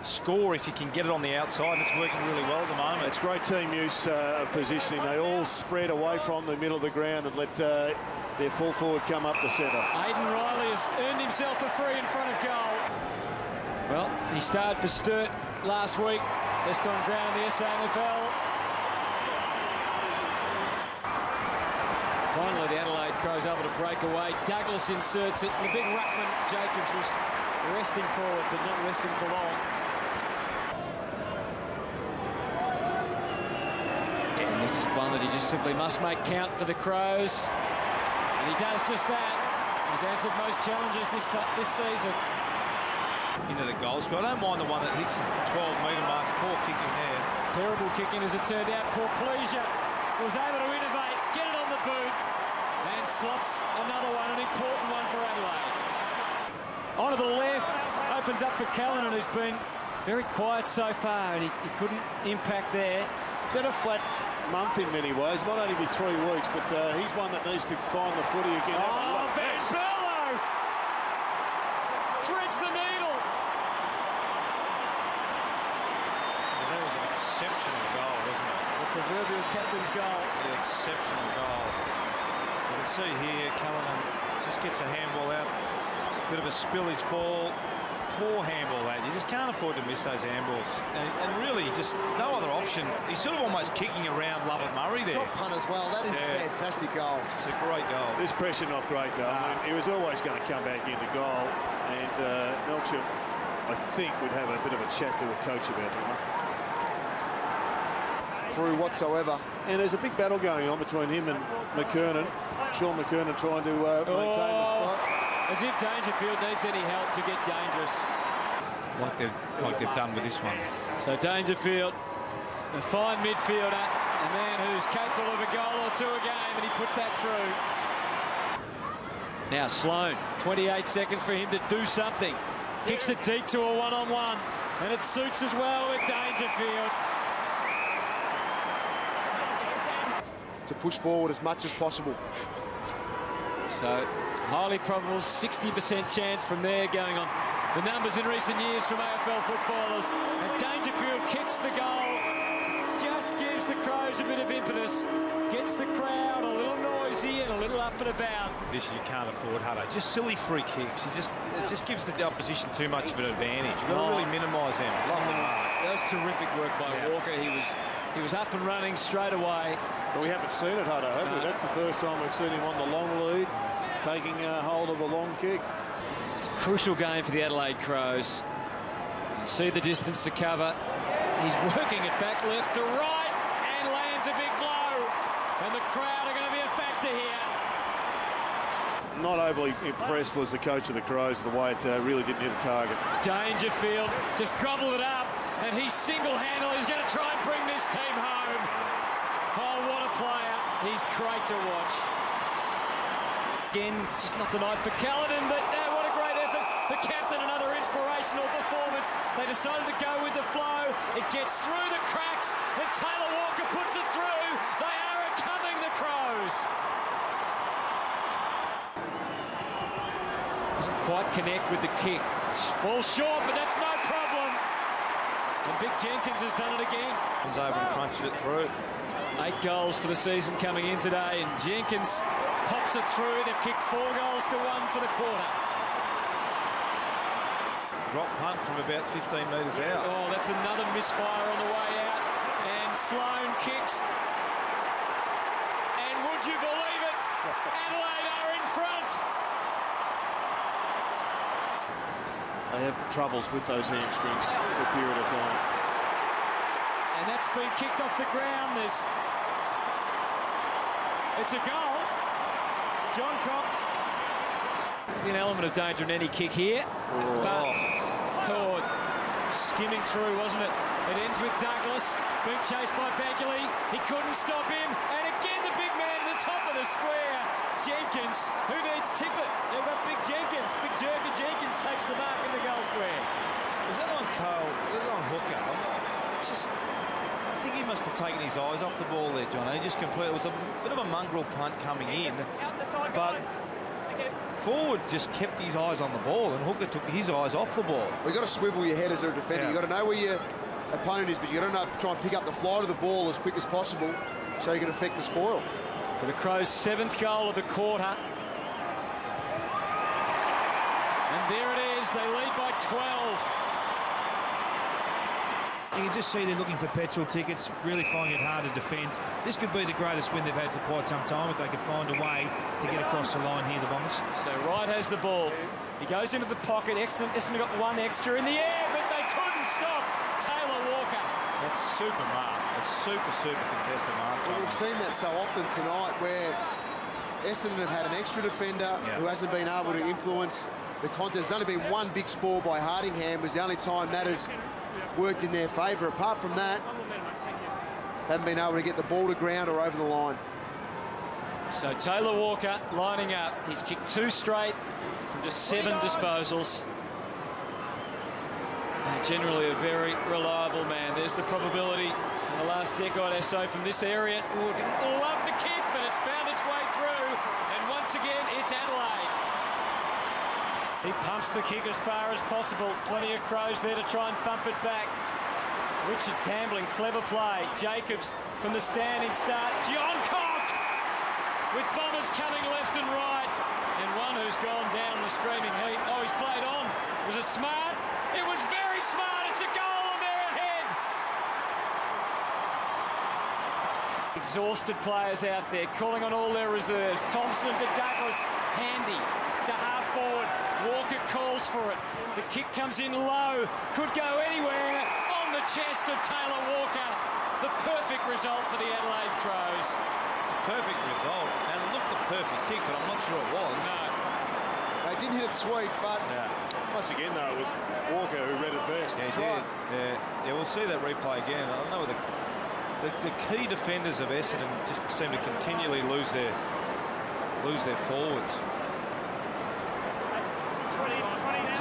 score if you can get it on the outside. It's working really well at the moment. It's great team use of positioning. They all spread away from the middle of the ground and let their full forward come up the centre. Aidan Riley has earned himself a free in front of goal. Well, he started for Sturt last week. Best on ground in the SANFL. Finally, the Adelaide Crows able to break away. Douglas inserts it. And the big ruckman, Jacobs, was resting forward, but not resting for long. And this is one that he just simply must make count for the Crows. And he does just that. He's answered most challenges this season. Into the goal score. I don't mind the one that hits the 12-metre mark. Poor kicking there. Terrible kicking as it turned out. Poor Pleasure was able to innovate, get it on the boot, and slots another one, an important one for Adelaide. Onto the left, opens up for Callan, who's been very quiet so far, and he couldn't impact there. He's had a flat month in many ways. Might only be 3 weeks, but he's one that needs to find the footy again. Oh, Van Berlo threads the needle. Well, that was an exceptional goal, wasn't it? The proverbial captain's goal. The exceptional goal. You can see here, Callanan just gets a handball out. Bit of a spillage ball. Poor handball that. You just can't afford to miss those handballs. And really, just no other option. He's sort of almost kicking around Lovett Murray there. Top punt as well. That is a fantastic goal. It's a great goal. This pressure not great, though. I mean, he was always going to come back into goal. And Melksham, I think, would have a bit of a chat to a coach about him. Through whatsoever. And there's a big battle going on between him and McKernan. Sean McKernan trying to maintain the spot. As if Dangerfield needs any help to get dangerous. Like they've done with this one. So Dangerfield, a fine midfielder, a man who's capable of a goal or two a game, and he puts that through. Now Sloan, 28 seconds for him to do something. Kicks it deep to a one-on-one, and it suits as well with Dangerfield. To push forward as much as possible. So highly probable 60% chance from there, going on the numbers in recent years from AFL footballers. And Dangerfield kicks the goal, just gives the Crows a bit of impetus, gets the crowd a little noisy and a little up and about. This you can't afford, Hutto. Just silly free kicks. It just gives the opposition too much of an advantage. You've got to really minimise them. That was terrific work by Walker. He was up and running straight away. But we haven't seen it, Hutto, have we? That's the first time we've seen him on the long lead, taking hold of a long kick. It's a crucial game for the Adelaide Crows. You see the distance to cover. He's working it back left to right and lands a big blow. And the crowd are going to be a factor here. Not overly impressed was the coach of the Crows the way it really didn't hit a target. Dangerfield just gobbled it up, and he single-handedly is going to try and bring this team home. Oh, what a player. He's great to watch. Again, it's just not the night for Caledon, but what a great effort. The captain, another inspirational performance. They decided to go with the flow. It gets through the cracks, and Taylor Walker puts it through. They are coming, the Crows. Doesn't quite connect with the kick. Falls short, but that's no problem. And Big Jenkins has done it again. He's over and crunched it through. 8 goals for the season coming in today, and Jenkins pops it through. They've kicked 4 goals to 1 for the quarter. Drop punt from about 15 metres out. Oh, that's another misfire on the way out. And Sloan kicks. And would you believe it? Adelaide are in front. They have troubles with those hamstrings for a period of time. And that's been kicked off the ground. It's a goal. John Cobb. An element of danger in any kick here. But skimming through, wasn't it? It ends with Douglas being chased by Bagley. He couldn't stop him. And again, the big man at the top of the square. Jenkins, who needs Tippett? They've got Big Jenkins. Big Jerker Jenkins takes the mark in the goal square. Was that on Cole? Was that on Hooker? It's just, I think he must have taken his eyes off the ball there, John. He just completely, it was a bit of a mongrel punt coming in, but Forward just kept his eyes on the ball, and Hooker took his eyes off the ball. Well, you've got to swivel your head as a defender. Yeah. You've got to know where your opponent is, but you've got to know, try and pick up the flight of the ball as quick as possible so you can affect the spoil. For the Crows' 7th goal of the quarter. And there it is, they lead by 12. You can just see they're looking for petrol tickets, really finding it hard to defend. This could be the greatest win they've had for quite some time if they could find a way to get across the line here, the Bombers. So Wright has the ball. He goes into the pocket. Essendon got one extra in the air, but they couldn't stop Taylor Walker. That's a super mark. A super contested mark. Well, we've seen that so often tonight where Essendon have had an extra defender who hasn't been able to influence the contest. There's only been one big spoil by Hardingham, was the only time that has worked in their favour. Apart from that, they haven't been able to get the ball to ground or over the line. So Taylor Walker lining up. He's kicked 2 straight from just 7 disposals. Generally a very reliable man. There's the probability from the last decade or so from this area. Ooh, didn't love the kick, but it's found its way through. And once again, it's Adelaide. He pumps the kick as far as possible. Plenty of Crows there to try and thump it back. Richard Tambling, clever play. Jacobs from the standing start. John Cock with Bombers coming left and right. And one who's gone down the screaming heat. Oh, he's played on. Was it smart? It was very smart. It's a goal and they're ahead. Exhausted players out there calling on all their reserves. Thompson to Douglas. Handy to half forward. Walker calls for it. The kick comes in low. Could go anywhere. On the chest of Taylor Walker. The perfect result for the Adelaide Crows. It's a perfect result, and it looked the perfect kick, but I'm not sure it was. No. They didn't hit it sweet, but Once again, though, it was Walker who read it best. Yeah, he did. Yeah, we'll see that replay again. I don't know whether the key defenders of Essendon just seem to continually lose their forwards.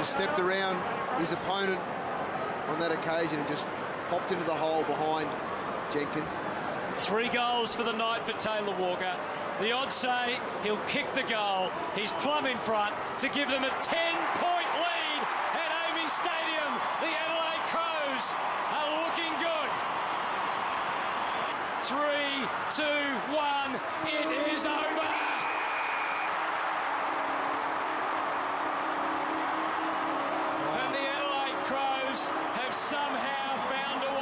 just stepped around his opponent on that occasion and just popped into the hole behind Jenkins. 3 goals for the night for Taylor Walker. The odds say he'll kick the goal. He's plumb in front to give them a 10-point lead at AAMI Stadium. The Adelaide Crows are looking good. 3, 2, 1, it is over. And the Adelaide Crows have somehow found a